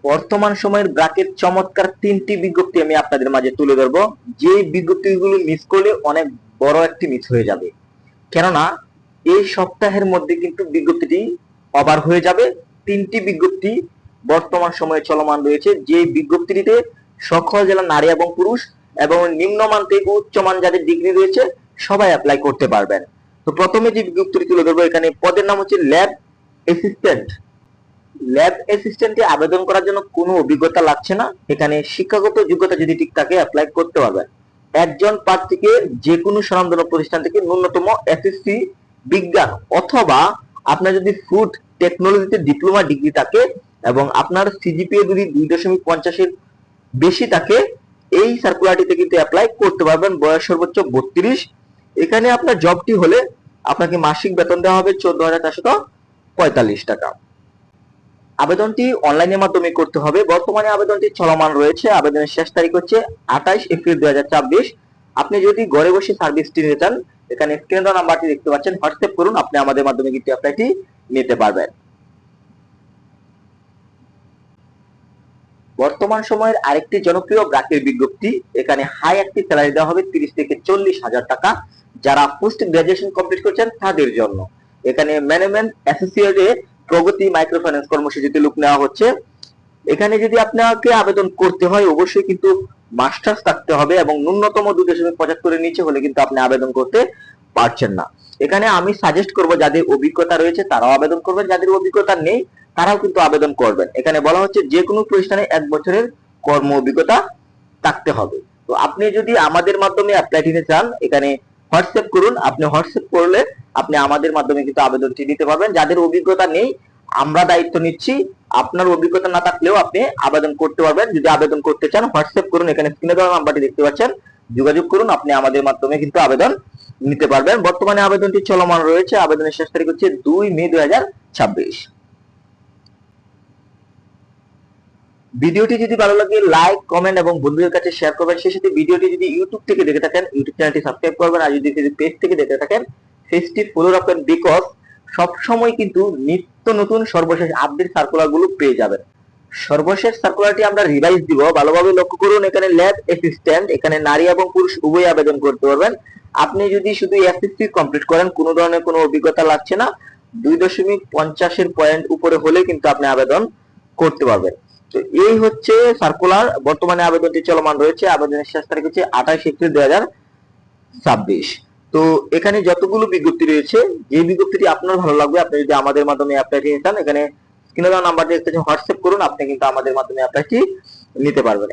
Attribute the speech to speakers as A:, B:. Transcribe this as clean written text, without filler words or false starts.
A: বর্তমান সময়ের ব্র্যাকের চমৎকার তিনটি বিজ্ঞপ্তি আমি আপনাদের মাঝে তুলে ধরবো, যে বিজ্ঞপ্তিগুলো মিস করলে অনেক বড় একটি মিস হয়ে যাবে। কেননা এই সপ্তাহের মধ্যে কিন্তু বিজ্ঞপ্তিটি ওভার হয়ে যাবে। তিনটি বিজ্ঞপ্তি বর্তমান সময়ে চলমান রয়েছে, যে বিজ্ঞপ্তিটিতে সকল জেলার নারী এবং পুরুষ এবং নিম্নমান থেকে উচ্চমান যাদের ডিগ্রি রয়েছে সবাই অ্যাপ্লাই করতে পারবেন। তো প্রথমে যে বিজ্ঞপ্তিটি তুলে ধরবো, এখানে পদের নাম হচ্ছে ল্যাব অ্যাসিস্ট্যান্ট। ল্যাব অ্যাসিস্ট্যান্টে আবেদন করার জন্য কোনো অভিজ্ঞতা লাগছে না। এখানে শিক্ষাগত যোগ্যতা যদি ঠিক থাকে অ্যাপ্লাই করতে পারবেন। একজন প্রার্থীকে যে কোনো স্বনামধন্য প্রতিষ্ঠান থেকে ন্যূনতম এসএসসি বিজ্ঞান অথবা আপনার যদি ফুড টেকনোলজিতে ডিপ্লোমা ডিগ্রি থাকে এবং আপনার সিজিপিএ যদি 2.50 এর বেশি থাকে, এই সার্কুলারটিতে কিন্তু অ্যাপ্লাই করতে পারবেন। বয়স সর্বোচ্চ 32। এখানে আপনার জবটি হলে আপনাকে মাসিক বেতন দেওয়া হবে 14,445 টাকা। আবেদনটি অনলাইনের মাধ্যমে করতে হবে। বর্তমানে আবেদনটি চলমান রয়েছে। আবেদনের শেষ তারিখ হচ্ছে 28 এপ্রিল 2024। আপনি যদি ঘরে বসে সার্ভিসটি নিতে চান, এখানে স্ক্রিনে দেওয়া নাম্বারটি দেখতে পাচ্ছেন, হোয়াটসঅ্যাপ করুন, আপনি আমাদের মাধ্যমে কিন্তু অ্যাপ্লাইটি নিতে পারবেন। বর্তমান সময়ের আরেকটি জনপ্রিয় ব্র্যাকের বিজ্ঞপ্তি, এখানে হাই একটি স্যালারি দেওয়া হবে 30 থেকে 40,000 টাকা। যারা পোস্ট গ্রাজুয়েশন কমপ্লিট করছেন তাদের জন্য এখানে ম্যানেজমেন্ট অ্যাসোসিয়েটে প্রগতি মাইক্রো ফাইন্যান্স কর্মসূচিতে লোক নেওয়া হচ্ছে। এখানে যদি আপনাকে আবেদন করতে হয় অবশ্যই কিন্তু মাস্টার্স থাকতে হবে এবং ন্যূনতম 2.75 এর নিচে হলে কিন্তু আপনি আবেদন করতে পারছেন না। এখানে আমি সাজেস্ট করব যাদের অভিজ্ঞতা রয়েছে তারাও আবেদন করবেন, যাদের অভিজ্ঞতা নেই তারাও কিন্তু আবেদন করবেন। এখানে বলা হচ্ছে যে কোনো প্রতিষ্ঠানে 1 বছরের কর্ম অভিজ্ঞতা থাকতে হবে। তো আপনি যদি আমাদের মাধ্যমে অ্যাপ্লাই দিতে চান, এখানে হোয়াটসঅ্যাপ করুন। আপনি হোয়াটসঅ্যাপ করলে আপনি আমাদের মাধ্যমে কিন্তু আবেদনটি দিতে পারবেন। যাদের অভিজ্ঞতা নেই আমরা দায়িত্ব নিচ্ছি, আপনার অভিজ্ঞতা না থাকলেও আপনি আবেদন করতে পারবেন। যদি আবেদন করতে চান হোয়াটসঅ্যাপ করুন, এখানে স্ক্রিনে দেওয়া নাম্বারটি দেখতে পাচ্ছেন, যোগাযোগ করুন, আপনি আমাদের মাধ্যমে কিন্তু আবেদন নিতে পারবেন। বর্তমানে আবেদনটি চলমান রয়েছে। আবেদনের শেষ তারিখ হচ্ছে 2 মে 2026। ভিডিওটি যদি ভালো লাগে লাইক কমেন্ট এবং বন্ধুদের কাছে শেয়ার করবেন। সেই সাথে ভিডিওটি যদি ইউটিউব থেকে দেখে থাকেন ইউটিউব চ্যানেলটি সাবস্ক্রাইব করবেন, আর যদি পেজ থেকে দেখে থাকেন পেজটি ফলো রাখবেন, বিকজ সব সময় কিন্তু নিত্য নতুন সর্বশেষ আপডেট সার্কুলার গুলো পেয়ে যাবেন। সর্বশেষ সার্কুলারটি আমরা রিভাইজ দিব, ভালোভাবে লক্ষ্য করুন। এখানে ল্যাব অ্যাসিস্ট্যান্ট, এখানে নারী এবং পুরুষ উভয় আবেদন করতে পারবেন। আপনি যদি শুধু এসএসসি কমপ্লিট করেন, কোনো ধরনের কোনো অভিজ্ঞতা লাগছে না, 2.50 এর পয়েন্ট উপরে হলে কিন্তু আপনি আবেদন করতে পারবেন। তো এই হচ্ছে সার্কুলার। বর্তমানে আবেদনটি চলমান রয়েছে। আবেদনের শেষ তারিখ হচ্ছে 28 এপ্রিল 2026। তো এখানে যতগুলো বিজ্ঞপ্তি রয়েছে, যে বিজ্ঞপ্তিটি আপনার ভালো লাগবে আপনি যদি আমাদের মাধ্যমে অ্যাপ্লাই নিতে চান, এখানে স্ক্রিনে দেওয়া নাম্বারটি হোয়াটসঅ্যাপ করুন, আপনি কিন্তু আমাদের মাধ্যমে অ্যাপ্লাইটি নিতে পারবেন।